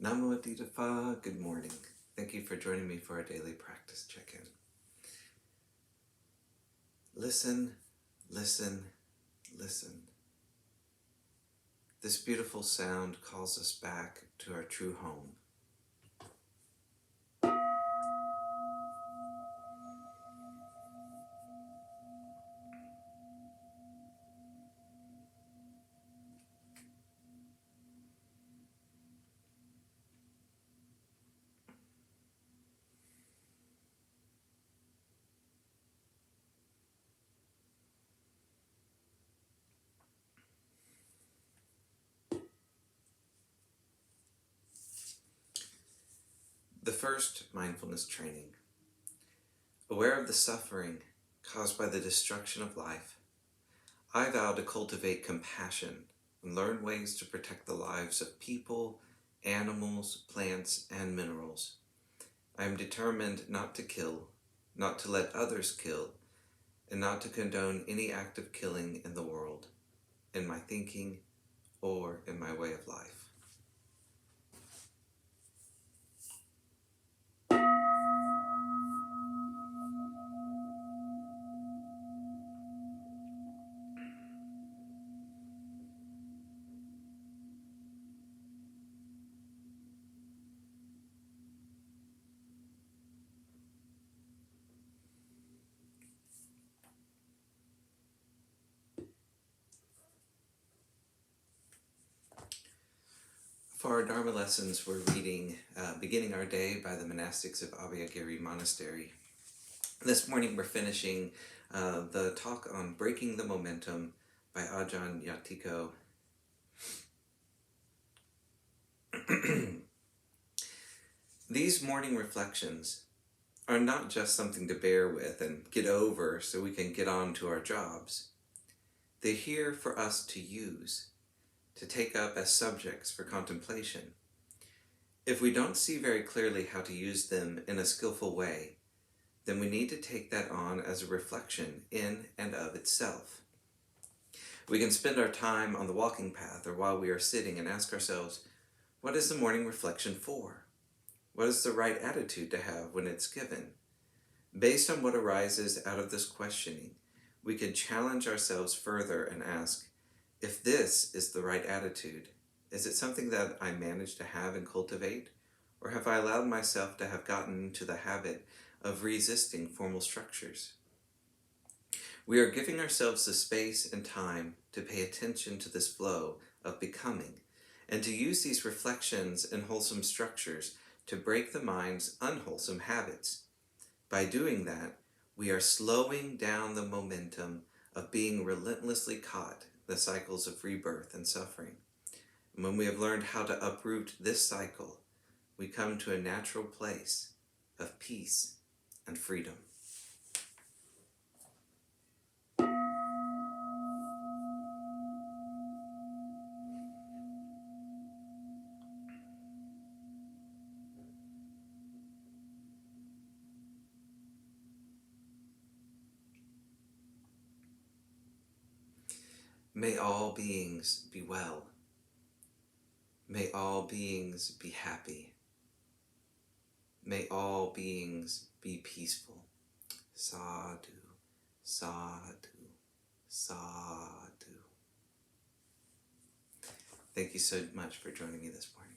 Namo Phat, good morning. Thank you for joining me for our daily practice check-in. Listen, listen, listen. This beautiful sound calls us back to our true home. The first mindfulness training. Aware of the suffering caused by the destruction of life, I vow to cultivate compassion and learn ways to protect the lives of people, animals, plants, and minerals. I am determined not to kill, not to let others kill, and not to condone any act of killing in the world, in my thinking, or in my way of life. For our Dharma lessons, we're reading Beginning Our Day by the monastics of Abhayagiri Monastery. This morning we're finishing the talk on Breaking the Momentum by Ajahn Yatiko. These morning reflections are not just something to bear with and get over so we can get on to our jobs. They're here for us to use, to take up as subjects for contemplation. If we don't see very clearly how to use them in a skillful way, then we need to take that on as a reflection in and of itself. We can spend our time on the walking path or while we are sitting and ask ourselves, what is the morning reflection for? What is the right attitude to have when it's given? Based on what arises out of this questioning, we can challenge ourselves further and ask, if this is the right attitude, is it something that I managed to have and cultivate? Or have I allowed myself to have gotten into the habit of resisting formal structures? We are giving ourselves the space and time to pay attention to this flow of becoming and to use these reflections and wholesome structures to break the mind's unwholesome habits. By doing that, we are slowing down the momentum of being relentlessly caught in the cycles of rebirth and suffering. And when we have learned how to uproot this cycle, we come to a natural place of peace and freedom. May all beings be well. May all beings be happy. May all beings be peaceful. Sadhu, sadhu, sadhu. Thank you so much for joining me this morning.